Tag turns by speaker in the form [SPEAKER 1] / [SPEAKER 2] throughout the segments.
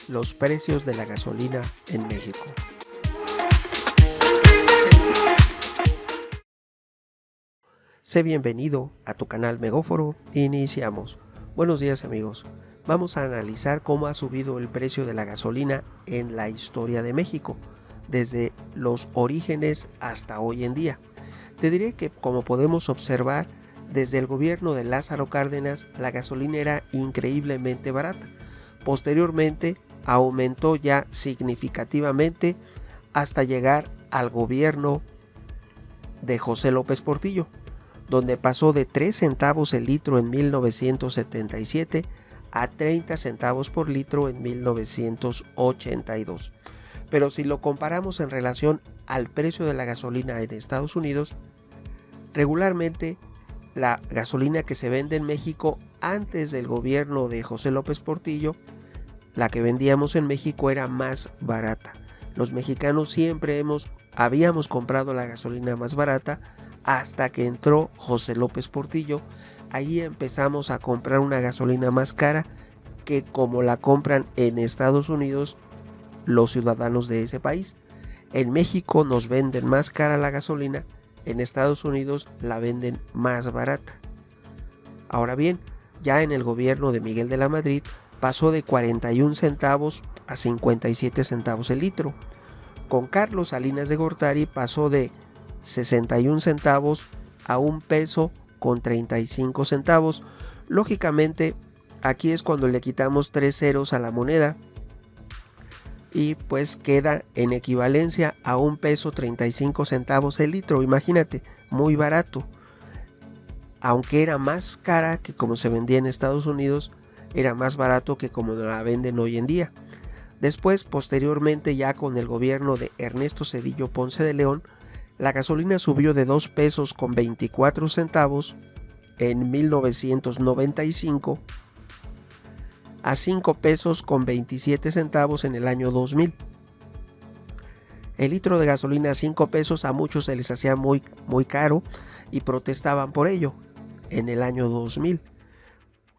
[SPEAKER 1] los precios de la gasolina en México. Sé bienvenido a tu canal Megóforo. Iniciamos. Buenos días amigos. Vamos a analizar cómo ha subido el precio de la gasolina en la historia de México, desde los orígenes hasta hoy en día. Te diré que, como podemos observar, desde el gobierno de Lázaro Cárdenas la gasolina era increíblemente barata. Posteriormente aumentó ya significativamente hasta llegar al gobierno de José López Portillo, donde pasó de 3 centavos el litro en 1977 a 30 centavos por litro en 1982. Pero si lo comparamos en relación al precio de la gasolina en Estados Unidos, regularmente la gasolina que se vende en México antes del gobierno de José López Portillo, la que vendíamos en México era más barata. Los mexicanos siempre habíamos comprado la gasolina más barata hasta que entró José López Portillo. Ahí empezamos a comprar una gasolina más cara que como la compran en Estados Unidos los ciudadanos de ese país. En México nos venden más cara la gasolina, en Estados Unidos la venden más barata. Ahora bien, ya en el gobierno de Miguel de la Madrid pasó de 41 centavos a 57 centavos el litro. Con Carlos Salinas de Gortari pasó de 61 centavos a $1.35. Lógicamente, aquí es cuando le quitamos 3 ceros a la moneda y pues queda en equivalencia a $1.35 el litro. Imagínate, muy barato. Aunque era más cara que como se vendía en Estados Unidos, era más barato que como la venden hoy en día. Después, posteriormente, ya con el gobierno de Ernesto Zedillo Ponce de León, la gasolina subió de $2.24 en 1995 a $5.27 en el año 2000. El litro de gasolina a $5 a muchos se les hacía muy caro y protestaban por ello. En el año 2000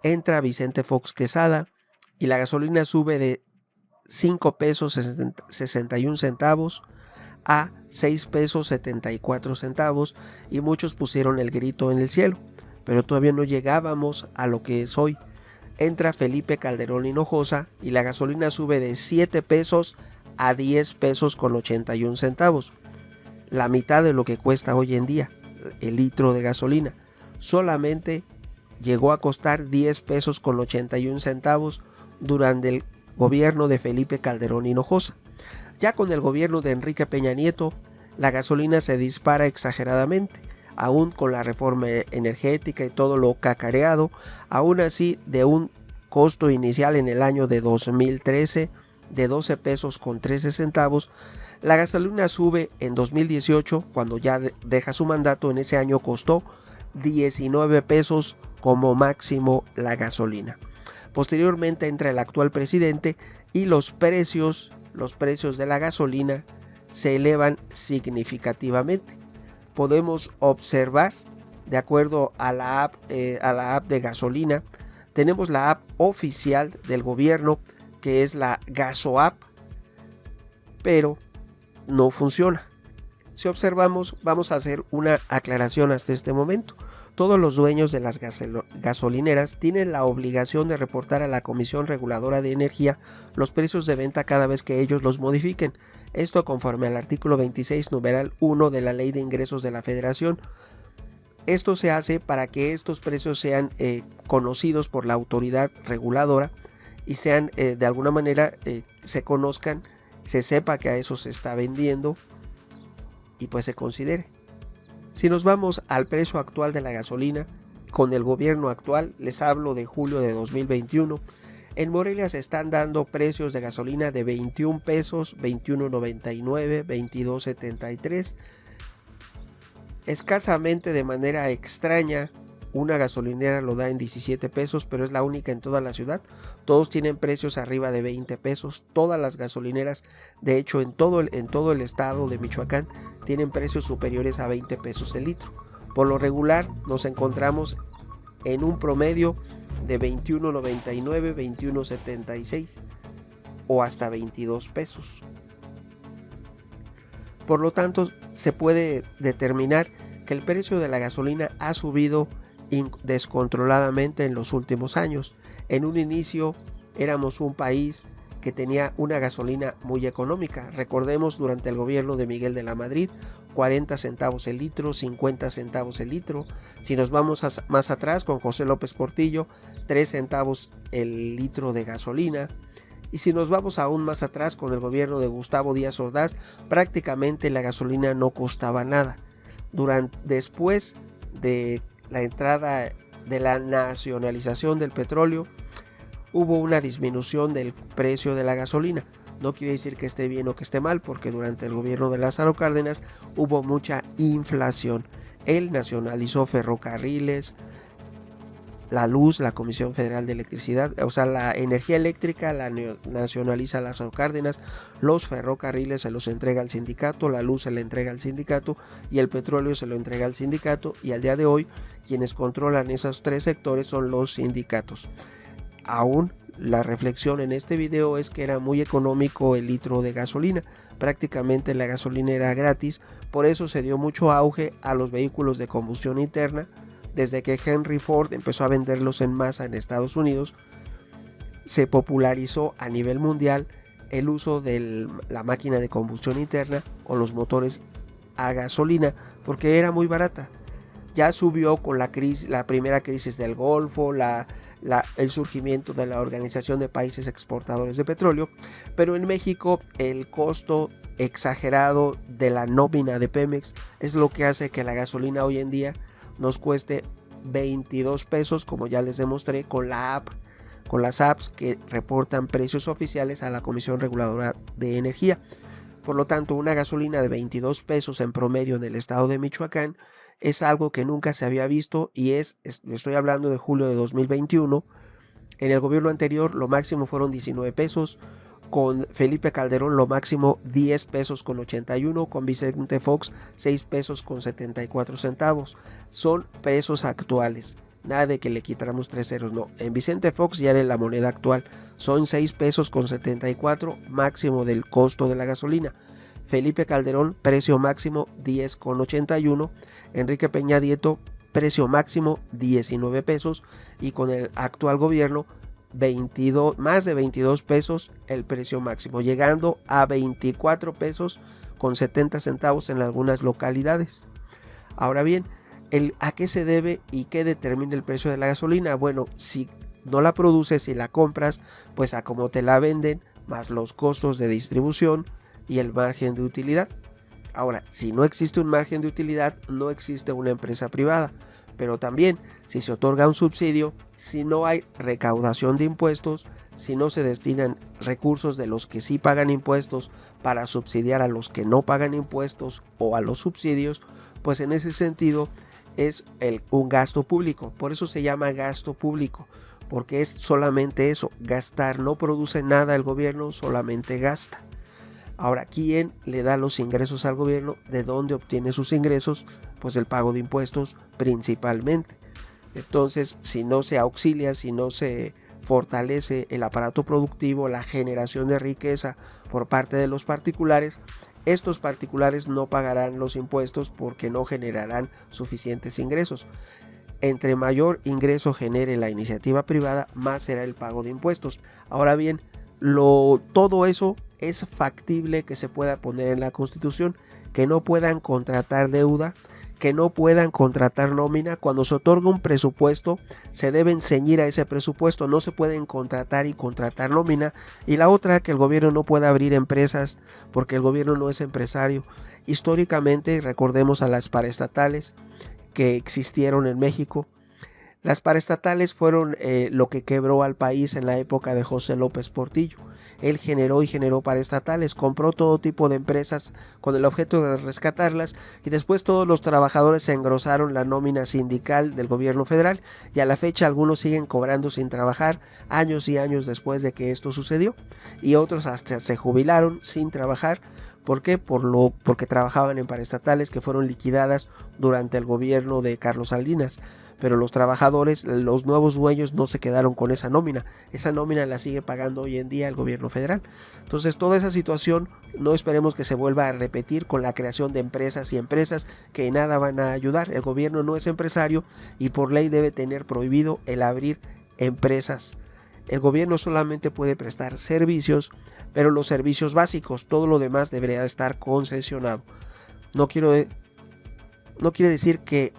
[SPEAKER 1] entra Vicente Fox Quesada y la gasolina sube de $5.61 a $6.74 y muchos pusieron el grito en el cielo, pero todavía no llegábamos a lo que es hoy. Entra Felipe Calderón Hinojosa y la gasolina sube de $7 a $10.81, la mitad de lo que cuesta hoy en día el litro de gasolina. Solamente llegó a costar $10.81 durante el gobierno de Felipe Calderón Hinojosa. Ya con el gobierno de Enrique Peña Nieto, la gasolina se dispara exageradamente, aún con la reforma energética y todo lo cacareado. Aún así, de un costo inicial en el año de 2013 de $12.13, la gasolina sube en 2018, cuando ya deja su mandato. En ese año costó $19 como máximo la gasolina. Posteriormente entra el actual presidente y los precios de la gasolina se elevan significativamente. Podemos observar, de acuerdo a la app de gasolina, tenemos la app oficial del gobierno, que es la GasoApp, pero no funciona. Si observamos, vamos a hacer una aclaración hasta este momento. Todos los dueños de las gasolineras tienen la obligación de reportar a la Comisión Reguladora de Energía los precios de venta cada vez que ellos los modifiquen. Esto conforme al artículo 26, numeral 1 de la Ley de Ingresos de la Federación. Esto se hace para que estos precios sean conocidos por la autoridad reguladora y sean de alguna manera se conozcan, se sepa que a eso se está vendiendo y pues se considere. Si nos vamos al precio actual de la gasolina, con el gobierno actual, les hablo de julio de 2021, en Morelia se están dando precios de gasolina de $21, $21.99, $22.73. Escasamente, de manera extraña, una gasolinera lo da en $17, pero es la única en toda la ciudad. Todos tienen precios arriba de $20. Todas las gasolineras, de hecho en todo el estado de Michoacán, tienen precios superiores a $20 el litro. Por lo regular nos encontramos en un promedio de $21.99, $21.76. o hasta 22 pesos. Por lo tanto, se puede determinar que el precio de la gasolina ha subido descontroladamente en los últimos años. En un inicio éramos un país que tenía una gasolina muy económica. Recordemos, durante el gobierno de Miguel de la Madrid, 40 centavos el litro, 50 centavos el litro. Si nos vamos más atrás, con José López Portillo, 3 centavos el litro de gasolina. Y si nos vamos aún más atrás, con el gobierno de Gustavo Díaz Ordaz, prácticamente la gasolina no costaba nada. Después de la entrada de la nacionalización del petróleo, hubo una disminución del precio de la gasolina. No quiere decir que esté bien o que esté mal, porque durante el gobierno de Lázaro Cárdenas hubo mucha inflación. Él nacionalizó ferrocarriles, la luz, la Comisión Federal de Electricidad, o sea, la energía eléctrica la nacionaliza Lázaro Cárdenas, los ferrocarriles se los entrega al sindicato, la luz se le entrega al sindicato y el petróleo se lo entrega al sindicato, y al día de hoy quienes controlan esos tres sectores son los sindicatos. Aún la reflexión en este video es que era muy económico el litro de gasolina, prácticamente la gasolina era gratis, por eso se dio mucho auge a los vehículos de combustión interna. Desde que Henry Ford empezó a venderlos en masa en Estados Unidos, se popularizó a nivel mundial el uso de la máquina de combustión interna o los motores a gasolina, porque era muy barata. Ya subió con la primera crisis del Golfo, el surgimiento de la Organización de Países Exportadores de Petróleo, pero en México el costo exagerado de la nómina de Pemex es lo que hace que la gasolina hoy en día nos cueste 22 pesos, como ya les demostré con las apps que reportan precios oficiales a la Comisión Reguladora de Energía. Por lo tanto, una gasolina de 22 pesos en promedio en el estado de Michoacán es algo que nunca se había visto, y estoy hablando de julio de 2021. En el gobierno anterior lo máximo fueron 19 pesos, con Felipe Calderón lo máximo 10 pesos con 81, con Vicente Fox 6 pesos con 74 centavos. Son pesos actuales, nada de que le quitáramos 3 ceros, no. En Vicente Fox ya era la moneda actual, son 6 pesos con 74 máximo del costo de la gasolina. Felipe Calderón, precio máximo 10 con 81. Enrique Peña Nieto, precio máximo 19 pesos, y con el actual gobierno más de 22 pesos el precio máximo, llegando a 24 pesos con 70 centavos en algunas localidades. Ahora bien, ¿a qué se debe y qué determina el precio de la gasolina? Bueno, si no la produces y la compras, pues a cómo te la venden, más los costos de distribución y el margen de utilidad. Ahora, si no existe un margen de utilidad, no existe una empresa privada. Pero también, si se otorga un subsidio, si no hay recaudación de impuestos, si no se destinan recursos de los que sí pagan impuestos para subsidiar a los que no pagan impuestos o a los subsidios, pues en ese sentido es un gasto público. Por eso se llama gasto público, porque es solamente eso, gastar. No produce nada el gobierno, solamente gasta. Ahora, ¿quién le da los ingresos al gobierno? ¿De dónde obtiene sus ingresos? Pues el pago de impuestos principalmente. Entonces, si no se auxilia, si no se fortalece el aparato productivo, la generación de riqueza por parte de los particulares, estos particulares no pagarán los impuestos porque no generarán suficientes ingresos. Entre mayor ingreso genere la iniciativa privada, más será el pago de impuestos. Ahora bien, todo eso es factible que se pueda poner en la Constitución, que no puedan contratar deuda, que no puedan contratar nómina. Cuando se otorga un presupuesto, se deben ceñir a ese presupuesto, no se pueden contratar y contratar nómina. Y la otra, que el gobierno no pueda abrir empresas, porque el gobierno no es empresario. Históricamente, recordemos a las paraestatales que existieron en México. Las paraestatales fueron lo que quebró al país en la época de José López Portillo. Él generó paraestatales, compró todo tipo de empresas con el objeto de rescatarlas, y después todos los trabajadores se engrosaron la nómina sindical del gobierno federal, y a la fecha algunos siguen cobrando sin trabajar años y años después de que esto sucedió, y otros hasta se jubilaron sin trabajar. ¿Por qué? Porque trabajaban en paraestatales que fueron liquidadas durante el gobierno de Carlos Salinas. pero los trabajadores, los nuevos dueños no se quedaron con esa nómina la sigue pagando hoy en día el gobierno federal. Entonces toda esa situación no esperemos que se vuelva a repetir con la creación de empresas y empresas que nada van a ayudar. El gobierno no es empresario y por ley debe tener prohibido el abrir empresas. El gobierno solamente puede prestar servicios, pero los servicios básicos, todo lo demás debería estar concesionado. No quiere decir que,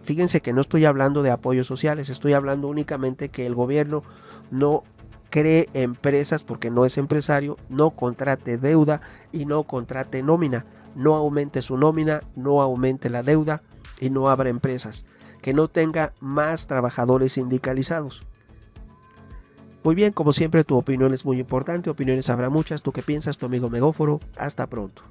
[SPEAKER 1] fíjense que no estoy hablando de apoyos sociales, estoy hablando únicamente que el gobierno no cree empresas porque no es empresario, no contrate deuda y no contrate nómina, no aumente su nómina, no aumente la deuda y no abra empresas, que no tenga más trabajadores sindicalizados. Muy bien, como siempre tu opinión es muy importante, opiniones habrá muchas. ¿Tú qué piensas? Tu amigo Megóforo. Hasta pronto.